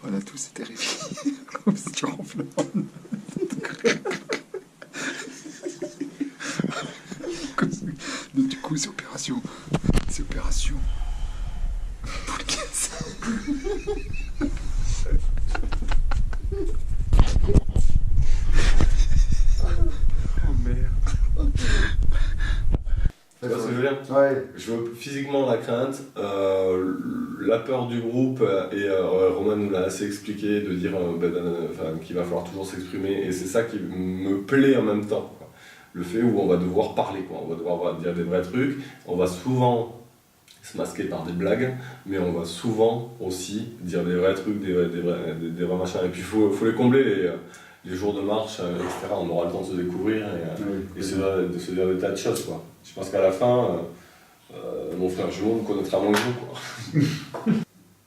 On a tous été réveillés. Comme si tu ronfles. Du coup, c'est opération. C'est opération. Pour le caisse. Oh merde. Tu vois ce que je veux dire? Ouais. Je veux physiquement la crainte, la peur du groupe, et Romain nous l'a assez expliqué, de dire qu'il va falloir toujours s'exprimer, et c'est ça qui me plaît en même temps, quoi. Le fait où on va devoir parler, quoi. On va devoir dire des vrais trucs, on va souvent se masquer par des blagues, mais on va souvent aussi dire des vrais trucs, des vrais machins, et puis il faut les combler, les jours de marche, etc. On aura le temps de se découvrir et de se dire des tas de choses, quoi. Je pense qu'à la fin, mon frère jumeau me connaîtra moins que vous, quoi.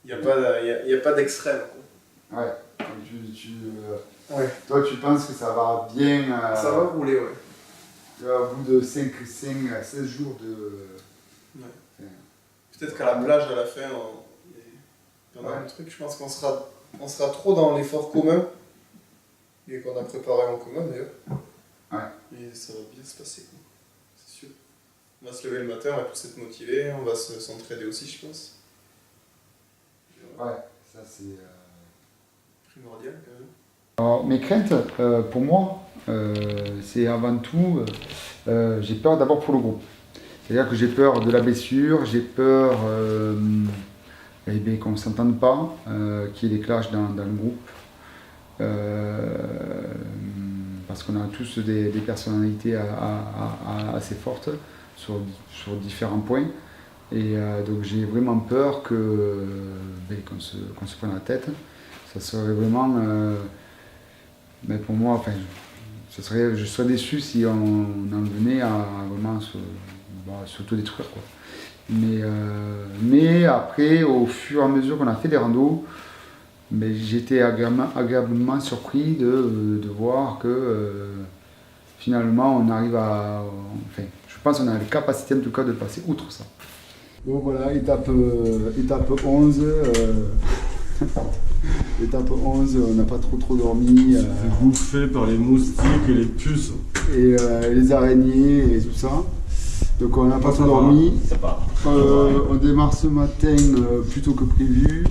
Il n'y a pas d'extrême. Ouais. Ouais. Toi, tu penses que ça va bien. Ça va rouler, ouais. Au bout de 16 jours de. Ouais. Peut-être qu'à la plage, à la fin, il y en a un truc, je pense qu'on sera trop dans l'effort commun, et qu'on a préparé en commun d'ailleurs. Ouais. Et ça va bien se passer, quoi. C'est sûr. On va se lever le matin, on va tous être motivés, on va s'entraider aussi, je pense. Ouais, ça c'est. Primordial quand même. Alors, mes craintes, pour moi, c'est avant tout, j'ai peur d'abord pour le groupe. C'est-à-dire que j'ai peur de la blessure, j'ai peur qu'on ne s'entende pas, qu'il y ait des clashs dans le groupe. Parce qu'on a tous des personnalités assez fortes sur différents points. Et donc j'ai vraiment peur qu'on se prenne la tête. Ça serait vraiment, pour moi, enfin, je serais déçu si on en venait à vraiment s'autodétruire, quoi. Mais après, au fur et à mesure qu'on a fait des randos, j'étais agréablement surpris de voir que finalement on arrive à. Enfin, je pense qu'on a la capacité en tout cas de passer outre ça. Bon voilà, étape 11. Étape 11, on n'a pas trop dormi. Bouffé par les moustiques et les puces. Et les araignées et tout ça. Donc on n'a pas trop dormi. On démarre ce matin plus tôt que prévu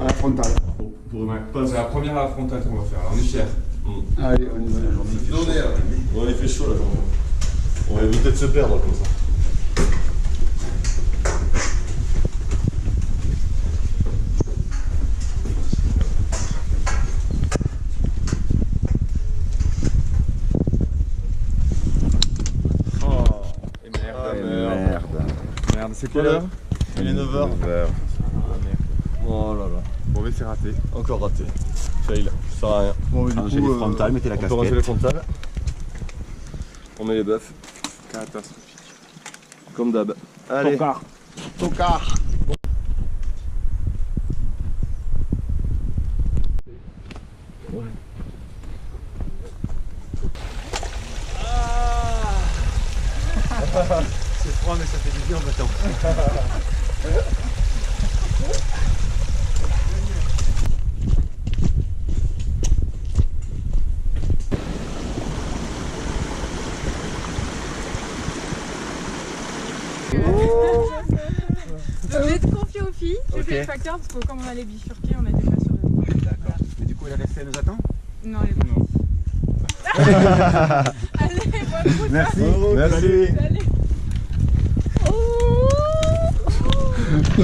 à la frontale. C'est la première à la frontale qu'on va faire, alors on est fiers. Allez, on y va. Bon, il fait chaud là. On va éviter de se perdre comme ça. Merde, c'est quoi l'heure? Il est 9h. Oh là là. Bon, mais c'est raté. Encore raté. Fail. Ça sert à rien. Bon, Changez les frontales, mettez la on peut ranger casquette. les frontales. On met les bœufs. Catastrophique. Comme d'hab. Allez. Tocard. C'est froid, mais ça fait du bien en battant. Je vais te confier aux filles, j'ai fait le facteur parce que comme on allait bifurquer, on était pas sûr de toi. D'accord. Mais du coup, elle est restée, elle nous attend? Non, elle est pas. Allez, bonne route. Merci. Merci. Allez.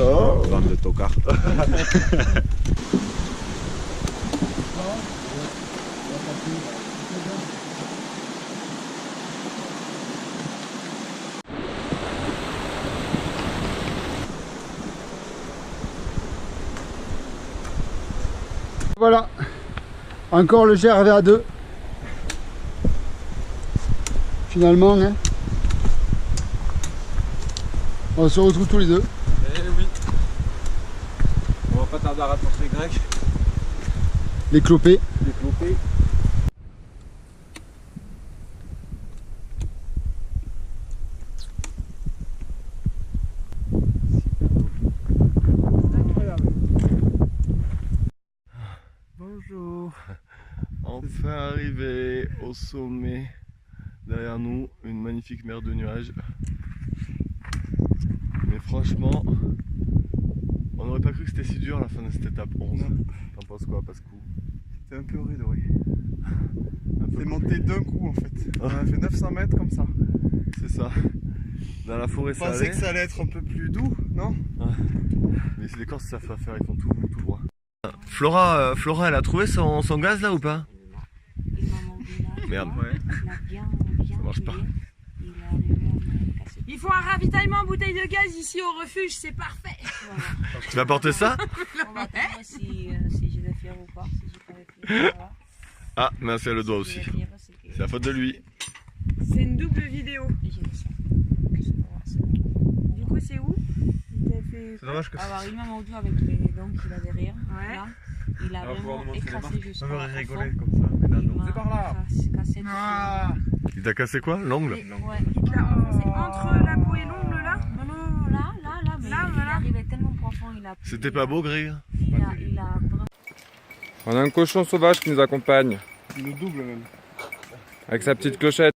Oh, bande de tocards. Voilà, encore le GRV à 2. Finalement, hein. On se retrouve tous les deux. Eh oui. On va pas tarder à rapporter Greg. Les clopés. Les clopés. au sommet. Derrière nous, une magnifique mer de nuages. Mais franchement, on n'aurait pas cru que c'était si dur à la fin de cette étape 11. T'en penses quoi, Pascou? C'est un peu rude, oui. C'est monté d'un coup en fait. On a fait 900 mètres comme ça. C'est ça. Dans la forêt, Je ça pensais allait. que ça allait être un peu plus doux, non? Mais c'est les Corses, ça fait affaire, ils font tout droit. Flora, elle a trouvé son gaz là ou pas? Il m'a mangé là. Merde. Il a bien Ça marche pas. brûlé. Il est arrivé à me casser. Il faut un ravitaillement en bouteille de gaz ici au refuge, c'est parfait. Voilà. Tu vas porter ça? On va voir si je vais faire ou pas. Si je vais faire, voilà. Ah, mince, elle le doit Si aussi. je vais faire, c'est que- C'est la faute de lui. C'est une double vidéo. Et je le sens. Juste pour voir, c'est bon. Du coup, c'est où? Il t'a fait. C'est dommage que Alors, il m'a mordu avec les dents qu'il a derrière. Ouais. Là. Il a vraiment écrasé jusqu'à on la aurait fond. rigolé comme ça. Mais là, Il non. m'a C'est par là. cassé Ah. Il t'a cassé quoi? L'ongle? Ouais. Il l'a enfoncé entre la peau et l'ongle là. Non, là, mais Là, il voilà. arrivait tellement profond, il a... C'était pas beau, Greg? Il a vraiment... On a un cochon sauvage qui nous accompagne Il nous double même. avec sa petite clochette.